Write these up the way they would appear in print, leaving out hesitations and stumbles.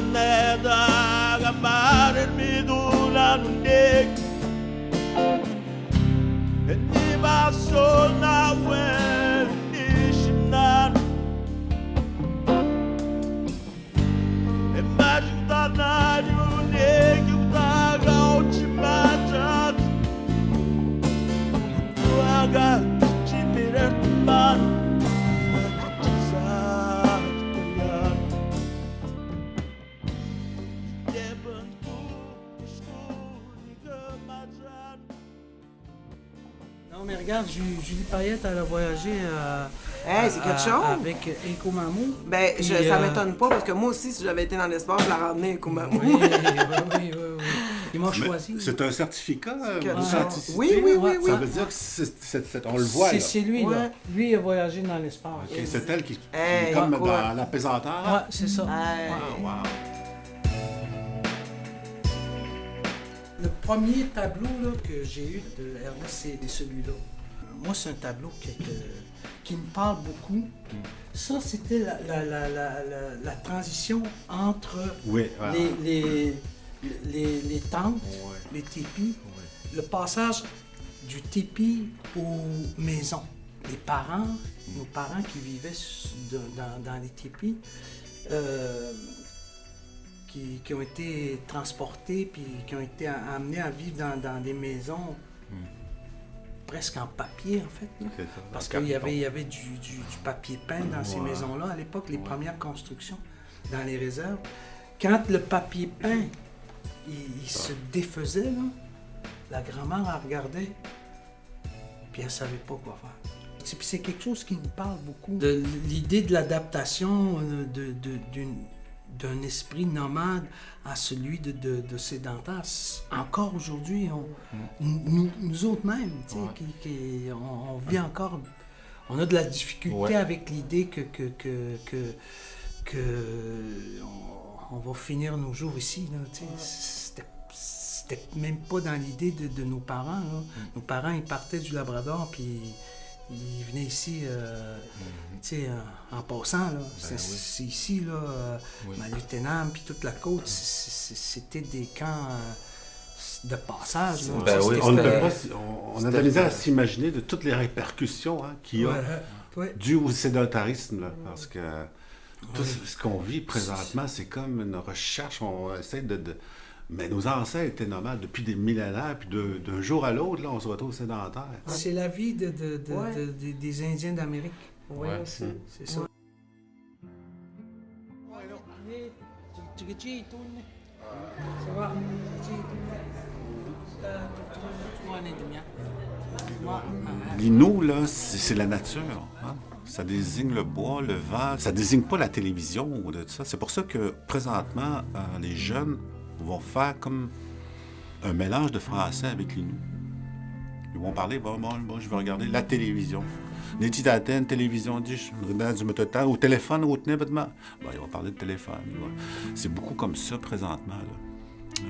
내다가 말을 미루라는 얘기 네 박소 나왜 니심난 맞은다 나류 내기다가 오지 마자 누아가 지미랬만 Non, mais regarde, Julie Payette, elle a voyagé Hey, c'est quelque chose. avec Eko Mamou. Ben, Puis, ça m'étonne pas, parce que moi aussi, si j'avais été dans l'espace, je la ramenais avec Mamou. Oui, oui. Ils m'ont choisi. C'est un certificat que- d'authenticité. Oui. Ça veut dire que on le voit, là. C'est lui, là. Ouais. Lui, il a voyagé dans l'espace. Ok, c'est elle qui Hey, comme quoi? dans l'apesanteur. Ouais, c'est ça. Hey. Wow. Le premier tableau là, que j'ai eu de Ernest, c'est celui-là. Moi, c'est un tableau qui me parle beaucoup. Ça, c'était la transition entre Oui, voilà. les tentes, les tipis, le passage du tipi aux maisons. Les parents, nos parents qui vivaient dans les tipis, qui ont été transportés puis qui ont été amenés à vivre dans des maisons presque en papier, en fait. Là. C'est ça, Parce en qu'il y carton. avait du papier peint dans ces maisons-là. À l'époque, les premières constructions dans les réserves, quand le papier peint, il se défaisait, là, la grand-mère, elle regardait, puis elle savait pas quoi faire. C'est quelque chose qui me parle beaucoup. De l'idée de l'adaptation d'un esprit nomade à celui de sédentaire. Encore aujourd'hui, nous autres mêmes, tu sais, on vit encore, on a de la difficulté avec l'idée que on va finir nos jours ici, là, tu sais. C'était même pas dans l'idée de nos parents, là. Nos parents, ils partaient du Labrador, puis ils venaient ici, tu sais, en passant, là. C'est ici, là, Maluthénam, puis toute la côte, c'était des camps de passage, là. Ben oui, On a de la misère à C'était- s'imaginer de toutes les répercussions qu'il y a Ouais. dues au sédentarisme, là, parce que tout ce qu'on vit présentement, c'est comme une recherche, on essaie Mais nos ancêtres étaient nomades depuis des millénaires, puis d'un jour à l'autre, là, on se retrouve sédentaire. C'est la vie des Indiens d'Amérique. Oui, Ouais. aussi. C'est ça. Ça va? L'inou, là, c'est la nature. Hein? Ça désigne le bois, le vent. Ça désigne pas la télévision ou de tout ça. C'est pour ça que, présentement, les jeunes vont faire comme un mélange de français avec l'inou. Ils vont parler, bon, je vais regarder la télévision. Neti d'Athènes, télévision, du au téléphone, au tenez, bon, ils vont parler de téléphone. C'est beaucoup comme ça, présentement, là.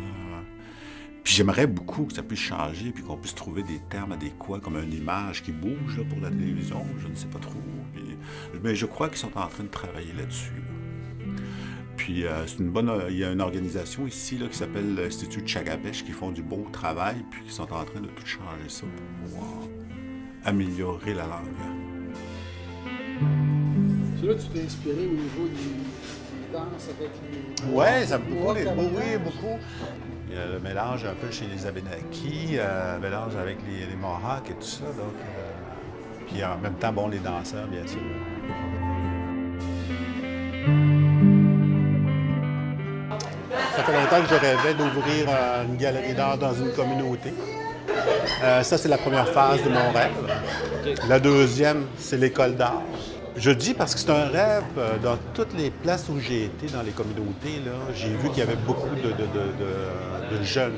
Puis j'aimerais beaucoup que ça puisse changer, puis qu'on puisse trouver des termes adéquats, comme une image qui bouge là, pour la télévision, je ne sais pas trop. Mais je crois qu'ils sont en train de travailler là-dessus. Là. Puis il y a une organisation ici là, qui s'appelle l'Institut Chagabesh qui font du beau travail, puis qui sont en train de tout changer ça pour pouvoir améliorer la langue. C'est là que tu t'es inspiré au niveau du danse avec les... Oui, ça beaucoup, les beaucoup. Il y a le mélange un peu chez les Abénakis, le mélange avec les Mohawks et tout ça. Donc, puis en même temps, bon, les danseurs, bien sûr. Ça fait longtemps que je rêvais d'ouvrir une galerie d'art dans une communauté. Ça, c'est la première phase de mon rêve. La deuxième, c'est l'école d'art. Je dis parce que c'est un rêve. Dans toutes les places où j'ai été, dans les communautés, là, j'ai vu qu'il y avait beaucoup de jeunes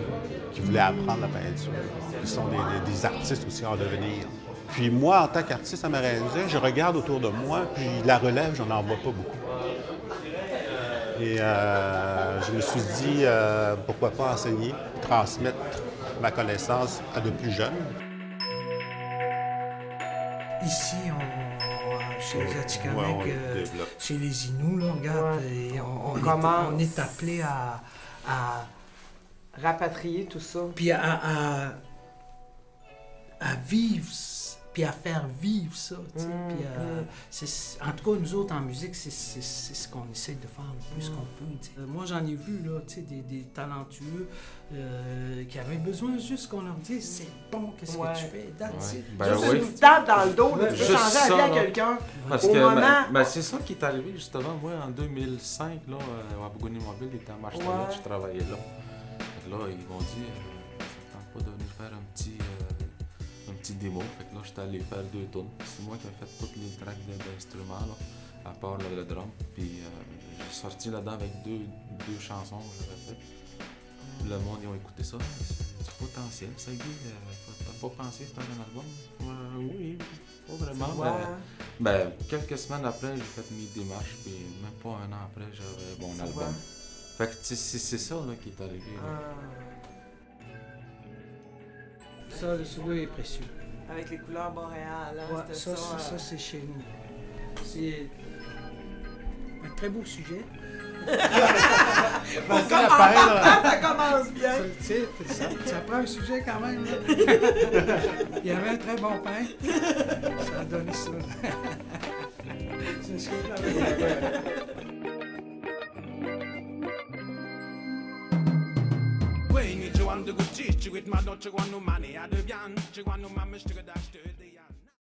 qui voulaient apprendre la peinture, qui sont des artistes aussi en devenir. Puis moi, en tant qu'artiste amérindien, je regarde autour de moi, puis la relève, j'en en vois pas beaucoup. Et je me suis dit, pourquoi pas enseigner, transmettre ma connaissance à de plus jeunes. Ici, chez les Atikamekw, Ouais, on le développe. chez les Inuits, là, regarde, Ouais. et on Commence. est appelé à Rapatrier tout ça. puis à vivre, puis à faire vivre ça, tu sais, puis en tout cas, nous autres, en musique, c'est ce qu'on essaie de faire le plus qu'on peut, tu sais. Moi, j'en ai vu, là, tu sais, des talentueux qui avaient besoin juste qu'on leur dise « c'est bon, qu'est-ce Ouais. que tu fais, that's it. Ben Juste oui. une tape dans le dos, là, tu peux Juste changer ça, la vie à là. quelqu'un. Parce Au que moment- c'est ça qui est arrivé justement. Moi, en 2005, là, Wabgoni Mobile était à Marche-Talette, Ouais. je travaillais là. Fait que là, ils m'ont dit ça tente pas de venir faire un petit démo. Fait que là, j'étais allé faire 2 tonnes. C'est moi qui ai fait toutes les tracks d'instruments, là, à part le drum. Puis j'ai sorti là-dedans avec deux chansons que j'avais faites. Le monde, ils ont écouté ça. C'est du potentiel, ça, Guy. T'as pas pensé faire un album? Oui, pas vraiment. Ouais. Ben, quelques semaines après, j'ai fait mes démarches, puis même pas un an après, j'avais mon Ça album. va. Fait que c'est ça là, qui est arrivé. Là. Ça, celui-là est précieux. Avec les couleurs boréales, hein, Ouais, c'était ça, c'est chez nous. C'est un très beau sujet. Ça commence bien. Tu sais, ça prend un sujet quand même. Là. Il y avait un très bon pain. Ça a donné ça. C'est ce que j'avais. Wing, you want to go cheat, you with my Dutch, you want no money, I do yan, you want no mammy, you got that.